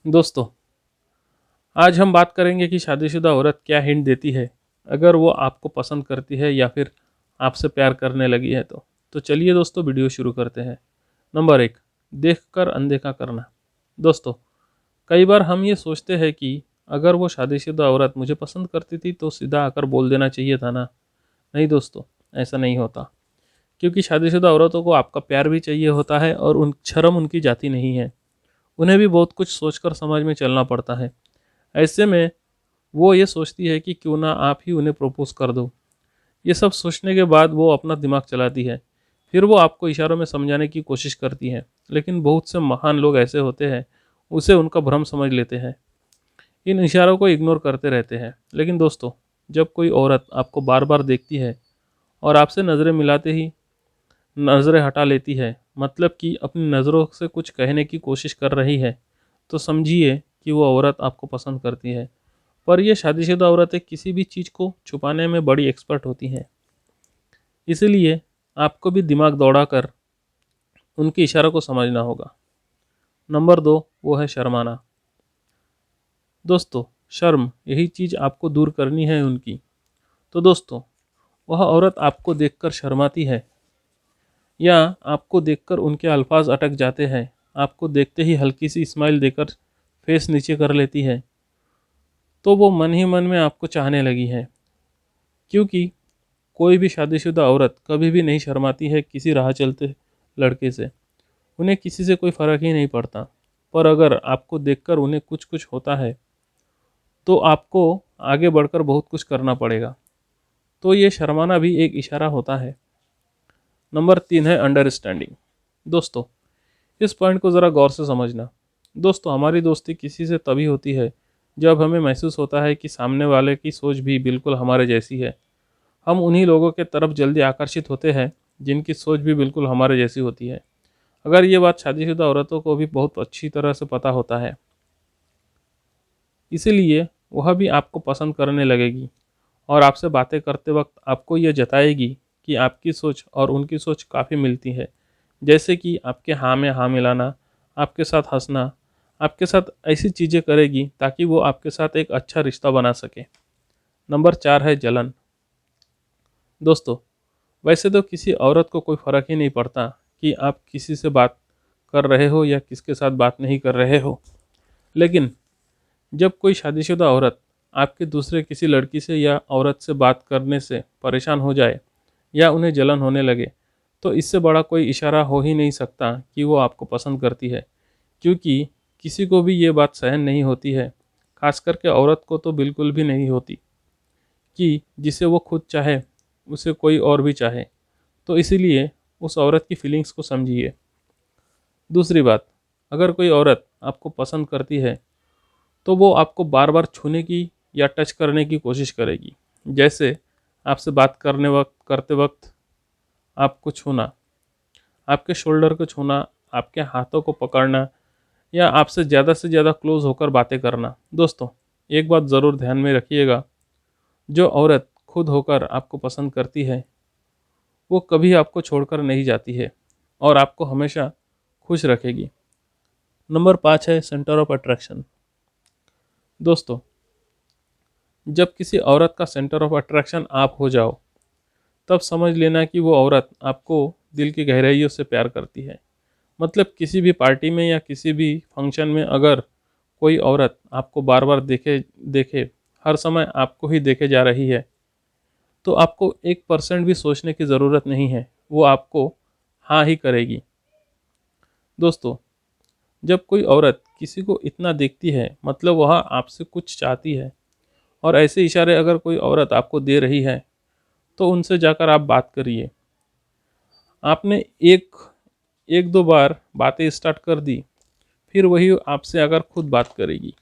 दोस्तों, आज हम बात करेंगे कि शादीशुदा औरत क्या हिंट देती है अगर वो आपको पसंद करती है या फिर आपसे प्यार करने लगी है तो चलिए दोस्तों वीडियो शुरू करते हैं। नंबर 1, देखकर अनदेखा करना। दोस्तों, कई बार हम ये सोचते हैं कि अगर वो शादीशुदा औरत मुझे पसंद करती थी तो सीधा आकर बोल देना चाहिए था ना। नहीं दोस्तों, ऐसा नहीं होता। क्योंकि शादीशुदा औरतों को आपका प्यार भी चाहिए होता है और उन शर्म उनकी जाती नहीं है। उन्हें भी बहुत कुछ सोचकर समाज में चलना पड़ता है। ऐसे में वो ये सोचती है कि क्यों ना आप ही उन्हें प्रपोज कर दो। ये सब सोचने के बाद वो अपना दिमाग चलाती है। फिर वो आपको इशारों में समझाने की कोशिश करती है, लेकिन बहुत से महान लोग ऐसे होते हैं, उसे उनका भ्रम समझ लेते हैं, इन इशारों को इग्नोर करते रहते हैं। लेकिन दोस्तों, जब कोई औरत आपको बार बार देखती है और आपसे नज़रें मिलाते ही नज़रें हटा लेती है, मतलब कि अपनी नज़रों से कुछ कहने की कोशिश कर रही है, तो समझिए कि वो औरत आपको पसंद करती है। पर ये शादीशुदा औरतें किसी भी चीज़ को छुपाने में बड़ी एक्सपर्ट होती हैं। इसीलिए आपको भी दिमाग दौड़ाकर उनके इशारों को समझना होगा। नंबर 2, वो है शर्माना। दोस्तों, शर्म यही चीज़ आपको दूर करनी है उनकी। तो दोस्तों, वह औरत आपको देखकर शर्माती है या आपको देखकर उनके अल्फाज अटक जाते हैं, आपको देखते ही हल्की सी स्माइल देकर फेस नीचे कर लेती है, तो वो मन ही मन में आपको चाहने लगी है। क्योंकि कोई भी शादीशुदा औरत कभी भी नहीं शर्माती है किसी राह चलते लड़के से। उन्हें किसी से कोई फ़र्क ही नहीं पड़ता। पर अगर आपको देखकर उन्हें कुछ कुछ होता है तो आपको आगे बढ़कर बहुत कुछ करना पड़ेगा। तो ये शर्माना भी एक इशारा होता है। नंबर 3 है अंडरस्टैंडिंग। दोस्तों, इस पॉइंट को ज़रा गौर से समझना। दोस्तों, हमारी दोस्ती किसी से तभी होती है जब हमें महसूस होता है कि सामने वाले की सोच भी बिल्कुल हमारे जैसी है। हम उन्हीं लोगों के तरफ जल्दी आकर्षित होते हैं जिनकी सोच भी बिल्कुल हमारे जैसी होती है। अगर ये बात शादीशुदा औरतों को भी बहुत अच्छी तरह से पता होता है, इसीलिए वह भी आपको पसंद करने लगेगी और आपसे बातें करते वक्त आपको ये जताएगी कि आपकी सोच और उनकी सोच काफ़ी मिलती है। जैसे कि आपके हाँ में हाँ मिलाना, आपके साथ हंसना, आपके साथ ऐसी चीज़ें करेगी ताकि वो आपके साथ एक अच्छा रिश्ता बना सके। नंबर 4 है जलन। दोस्तों, वैसे तो किसी औरत को कोई फ़र्क ही नहीं पड़ता कि आप किसी से बात कर रहे हो या किसके साथ बात नहीं कर रहे हो। लेकिन जब कोई शादीशुदा औरत आपके दूसरे किसी लड़की से या औरत से बात करने से परेशान हो जाए या उन्हें जलन होने लगे, तो इससे बड़ा कोई इशारा हो ही नहीं सकता कि वो आपको पसंद करती है। क्योंकि किसी को भी ये बात सहन नहीं होती है, खास करके औरत को तो बिल्कुल भी नहीं होती, कि जिसे वो खुद चाहे उसे कोई और भी चाहे। तो इसीलिए उस औरत की फीलिंग्स को समझिए। दूसरी बात, अगर कोई औरत आपको पसंद करती है तो वो आपको बार बार छूने की या टच करने की कोशिश करेगी। जैसे आपसे बात करते वक्त आपको छूना, आपके शोल्डर को छूना, आपके हाथों को पकड़ना या आपसे ज़्यादा से ज़्यादा क्लोज होकर बातें करना। दोस्तों, एक बात ज़रूर ध्यान में रखिएगा, जो औरत खुद होकर आपको पसंद करती है वो कभी आपको छोड़कर नहीं जाती है और आपको हमेशा खुश रखेगी। नंबर 5 है सेंटर ऑफ अट्रैक्शन। दोस्तों, जब किसी औरत का सेंटर ऑफ अट्रैक्शन आप हो जाओ, तब समझ लेना कि वो औरत आपको दिल की गहराइयों से प्यार करती है। मतलब किसी भी पार्टी में या किसी भी फंक्शन में अगर कोई औरत आपको बार बार देखे देखे हर समय आपको ही देखे जा रही है, तो आपको 1% भी सोचने की ज़रूरत नहीं है, वो आपको हाँ ही करेगी। दोस्तों, जब कोई औरत किसी को इतना देखती है मतलब वह आपसे कुछ चाहती है, और ऐसे इशारे अगर कोई औरत आपको दे रही है तो उनसे जाकर आप बात करिए। आपने एक एक दो बार बातें स्टार्ट कर दी, फिर वही आपसे अगर खुद बात करेगी।